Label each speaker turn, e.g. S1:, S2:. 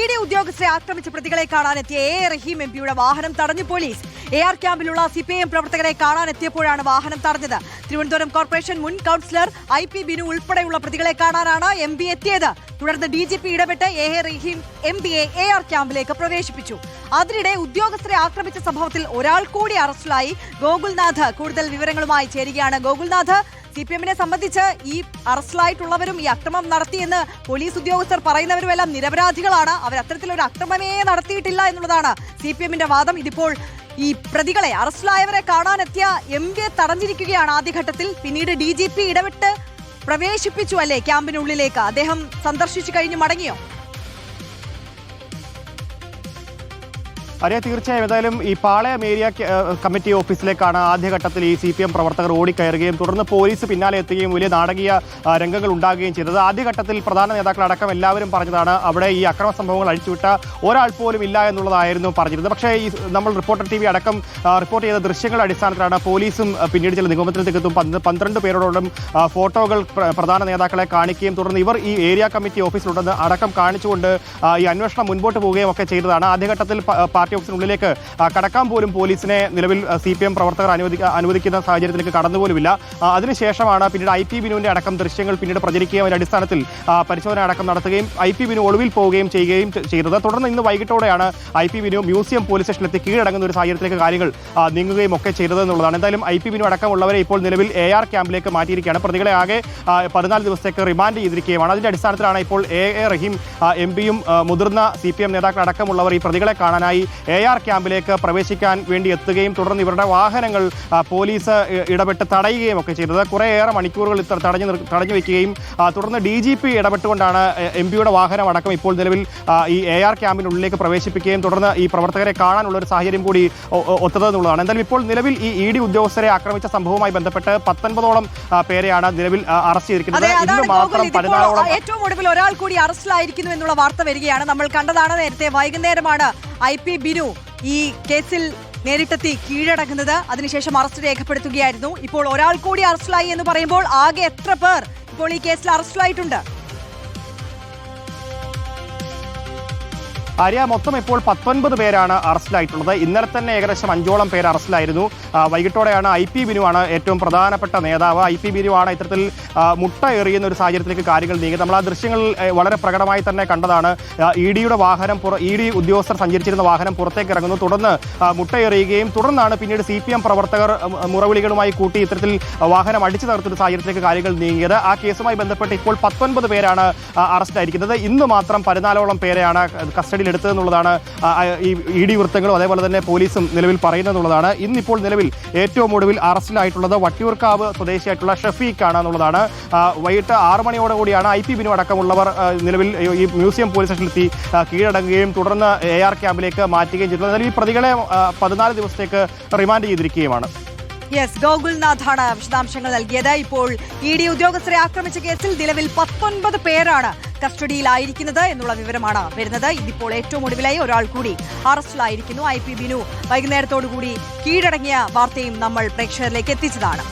S1: ED ഉദ്യോഗസ്ഥരെ ആക്രമിച്ച പ്രതികളെ കാണാനെത്തിയ എ റഹീം എംപിയുടെ വാഹനം തടഞ്ഞു പോലീസ്. AR ക്യാമ്പിലുള്ള CPIM പ്രവർത്തകരെ കാണാനെത്തിയപ്പോഴാണ് വാഹനം തടഞ്ഞത്. തിരുവനന്തപുരം കോർപ്പറേഷൻ മുൻ കൌൺസിലർ IP ബിനു ഉൾപ്പെടെയുള്ള പ്രതികളെ കാണാനാണ് MP എത്തിയത്. തുടർന്ന് DGP ഇടപെട്ട് എ റഹീം MPയെ AR ക്യാമ്പിലേക്ക് പ്രവേശിപ്പിച്ചു. അതിനിടെ ഉദ്യോഗസ്ഥരെ ആക്രമിച്ച സംഭവത്തിൽ ഒരാൾ കൂടി അറസ്റ്റിലായി. ഗോകുൽനാഥ് കൂടുതൽ വിവരങ്ങളുമായി ചേരുകയാണ്. ഗോകുൽനാഥ്, CPIMനെ സംബന്ധിച്ച് ഈ അറസ്റ്റിലായിട്ടുള്ളവരും ഈ അക്രമം നടത്തിയെന്ന് പോലീസ് ഉദ്യോഗസ്ഥർ പറയുന്നവരുമെല്ലാം നിരപരാധികളാണ്. അവർ അത്തരത്തിലൊരു അക്രമമേ നടത്തിയിട്ടില്ല എന്നുള്ളതാണ് CPIMന്റെ വാദം. ഇതിപ്പോൾ ഈ പ്രതികളെ അറസ്റ്റിലായവരെ കാണാനെത്തിയ MPയെ തടഞ്ഞിരിക്കുകയാണ് ആദ്യഘട്ടത്തിൽ. പിന്നീട് DGP ഇടപെട്ട് പ്രവേശിപ്പിച്ചു അല്ലേ ക്യാമ്പിനുള്ളിലേക്ക്? അദ്ദേഹം സന്ദർശിച്ചു കഴിഞ്ഞ് മടങ്ങിയോ?
S2: അറിയാം, തീർച്ചയായും. ഏതായാലും ഈ പാളയം ഏരിയ കമ്മിറ്റി ഓഫീസിലേക്കാണ് ആദ്യഘട്ടത്തിൽ ഈ CPM പ്രവർത്തകർ ഓടിക്കയറുകയും തുടർന്ന് പോലീസ് പിന്നാലെ എത്തുകയും വലിയ നാടകീയ രംഗങ്ങൾ ഉണ്ടാകുകയും ചെയ്തത്. ആദ്യഘട്ടത്തിൽ പ്രധാന നേതാക്കളടക്കം എല്ലാവരും പറഞ്ഞതാണ് അവിടെ ഈ അക്രമ സംഭവങ്ങൾ അഴിച്ചുവിട്ട ഒരാൾ പോലും ഇല്ല എന്നുള്ളതായിരുന്നു പറഞ്ഞിരുന്നത്. പക്ഷേ ഈ നമ്മൾ റിപ്പോർട്ടർ TV അടക്കം റിപ്പോർട്ട് ചെയ്ത ദൃശ്യങ്ങളുടെ അടിസ്ഥാനത്തിലാണ് പോലീസും പിന്നീട് ചില നിഗമനത്തിലേക്ക് എത്തും. 12 പേരോടും ഫോട്ടോകൾ പ്രധാന നേതാക്കളെ കാണിക്കുകയും തുടർന്ന് ഇവർ ഈ ഏരിയ കമ്മിറ്റി ഓഫീസിലുണ്ടെന്ന് അടക്കം കാണിച്ചുകൊണ്ട് ഈ അന്വേഷണം മുൻപോട്ട് പോവുകയും ഒക്കെ ചെയ്തതാണ്. ആദ്യഘട്ടത്തിൽ പാർട്ടി ഓഫീസിനുള്ളിലേക്ക് കടക്കാൻ പോലും പോലീസിനെ നിലവിൽ CPM പ്രവർത്തകർ അനുവദിക്കുന്ന സാഹചര്യത്തിലേക്ക് കടന്നുപോലുമില്ല. അതിനുശേഷമാണ് പിന്നീട് IP ബിനുവിന്റെ അടക്കം ദൃശ്യങ്ങൾ പിന്നീട് പ്രചരിക്കുകയും അതിന്റെ അടിസ്ഥാനത്തിൽ പരിശോധന അടക്കം നടത്തുകയും IP ബിനു ഒളിവിൽ പോവുകയും ചെയ്യുകയും ചെയ്തത്. തുടർന്ന് ഇന്ന് വൈകിട്ടോടെയാണ് IP ബിനു മ്യൂസിയം പോലീസ് സ്റ്റേഷനിലെത്തി കീഴടങ്ങുന്ന ഒരു സാഹചര്യത്തിലേക്ക് കാര്യങ്ങൾ നീങ്ങുകയും ഒക്കെ ചെയ്തത് എന്നുള്ളതാണ്. എന്തായാലും IP ബിനു അടക്കമുള്ളവരെ ഇപ്പോൾ നിലവിൽ AR ക്യാമ്പിലേക്ക് മാറ്റിയിരിക്കുകയാണ്. പ്രതികളെ ആകെ 14 ദിവസത്തേക്ക് റിമാൻഡ് ചെയ്തിരിക്കുകയാണ്. അതിന്റെ അടിസ്ഥാനത്തിലാണ് ഇപ്പോൾ എ റഹീം MPയും മുതിർന്ന CPM നേതാക്കളടക്കമുള്ളവർ ഈ പ്രതികളെ കാണാനായി AR ക്യാമ്പിലേക്ക് പ്രവേശിക്കാൻ വേണ്ടി എത്തുകയും തുടർന്ന് ഇവരുടെ വാഹനങ്ങൾ പോലീസ് ഇടപെട്ട് തടയുകയും ഒക്കെ ചെയ്തത്. കുറേയേറെ മണിക്കൂറുകൾ തടഞ്ഞു വെക്കുകയും തുടർന്ന് DGP ഇടപെട്ടുകൊണ്ടാണ് MPയുടെ വാഹനം അടക്കം ഇപ്പോൾ നിലവിൽ ഈ AR ക്യാമ്പിനുള്ളിലേക്ക് പ്രവേശിപ്പിക്കുകയും തുടർന്ന് ഈ പ്രവർത്തകരെ കാണാനുള്ള ഒരു സാഹചര്യം കൂടി ഒത്തതെന്നുള്ളതാണ്. എന്തായാലും ഇപ്പോൾ നിലവിൽ ഈ ED ഉദ്യോഗസ്ഥരെ ആക്രമിച്ച സംഭവവുമായി ബന്ധപ്പെട്ട് 19ഓളം പേരെയാണ് നിലവിൽ അറസ്റ്റ് ചെയ്തിരിക്കുന്നത്. ഇന്ന് മാത്രം 14ഓളം.
S1: ഏറ്റവും ഒടുവിൽ ഒരാൾ കൂടി അറസ്റ്റിലായിരിക്കുന്നു എന്നുള്ള വാർത്ത വരികയാണ്. നമ്മൾ കണ്ടതാണ് നേരത്തെ വൈകുന്നേരമാണ് IP ബിനു ഈ കേസിൽ നേരിട്ടെത്തി കീഴടങ്ങുന്നത്. അതിനുശേഷം അറസ്റ്റ് രേഖപ്പെടുത്തുകയായിരുന്നു. ഇപ്പോൾ ഒരാൾ കൂടി അറസ്റ്റിലായി എന്ന് പറയുമ്പോൾ ആകെ എത്ര പേർ ഇപ്പോൾ ഈ കേസിൽ അറസ്റ്റിലായിട്ടുണ്ട്?
S2: ആര്യ, മൊത്തം ഇപ്പോൾ 19 പേരാണ് അറസ്റ്റിലായിട്ടുള്ളത്. ഇന്നലെ തന്നെ ഏകദേശം 5ഓളം പേര് അറസ്റ്റിലായിരുന്നു. വൈകിട്ടോടെയാണ് IP ബിനുവാണ് ഏറ്റവും പ്രധാനപ്പെട്ട നേതാവ്. IP ബിനുവാണ് ഇത്തരത്തിൽ മുട്ട എറിയുന്ന ഒരു സാഹചര്യത്തിലേക്ക് കാര്യങ്ങൾ നീങ്ങി. നമ്മൾ ആ ദൃശ്യങ്ങളിൽ വളരെ പ്രകടമായി തന്നെ കണ്ടതാണ്. EDയുടെ വാഹനം ED ഉദ്യോഗസ്ഥർ സഞ്ചരിച്ചിരുന്ന വാഹനം പുറത്തേക്ക് ഇറങ്ങുന്നു. തുടർന്ന് മുട്ട എറിയുകയും തുടർന്നാണ് പിന്നീട് CPM പ്രവർത്തകർ മുറവിളികളുമായി കൂട്ടി ഇത്തരത്തിൽ വാഹനം അടിച്ചു തകർത്തൊരു സാഹചര്യത്തിലേക്ക് കാര്യങ്ങൾ നീങ്ങിയത്. ആ കേസുമായി ബന്ധപ്പെട്ട് ഇപ്പോൾ 19 പേരാണ് അറസ്റ്റിലായിരിക്കുന്നത്. ഇന്ന് മാത്രം 14ഓളം പേരെയാണ് കസ്റ്റഡിയിൽ എടുത്തതെന്നുള്ളതാണ് ഈ ED വൃത്തങ്ങളും അതേപോലെ തന്നെ പോലീസും നിലവിൽ പറയുന്നതെന്നുള്ളതാണ്. ഇന്നിപ്പോൾ നിലവിൽ ഏറ്റവും ഒടുവിൽ അറസ്റ്റിലായിട്ടുള്ളത് വട്ടിയൂർക്കാവ് സ്വദേശിയായിട്ടുള്ള ഷഫീഖ് ആണ് എന്നുള്ളതാണ്. വൈകിട്ട് 6 മണിയോടുകൂടിയാണ് IP ബിനു അടക്കമുള്ളവർ നിലവിൽ ഈ മ്യൂസിയം പോലീസ് സ്റ്റേഷനിലെത്തി കീഴടങ്ങുകയും തുടർന്ന് AR ക്യാമ്പിലേക്ക് മാറ്റുകയും ചെയ്തത്. എന്നാൽ ഈ പ്രതികളെ 14 ദിവസത്തേക്ക് റിമാൻഡ് ചെയ്തിരിക്കുകയുമാണ്.
S1: യെസ്, ഗോകുൽനാഥാണ് വിശദാംശങ്ങൾ നൽകിയത്. ഇപ്പോൾ ED ഉദ്യോഗസ്ഥരെ ആക്രമിച്ച കേസിൽ നിലവിൽ 19 പേരാണ് കസ്റ്റഡിയിലായിരിക്കുന്നത് എന്നുള്ള വിവരമാണ് വരുന്നത്. ഇതിപ്പോൾ ഏറ്റവും ഒടുവിലായി ഒരാൾ കൂടി അറസ്റ്റിലായിരിക്കുന്നു. IP ബിനു വൈകുന്നേരത്തോടുകൂടി കീഴടങ്ങിയ വാർത്തയും നമ്മൾ പ്രേക്ഷകരിലേക്ക് എത്തിച്ചതാണ്.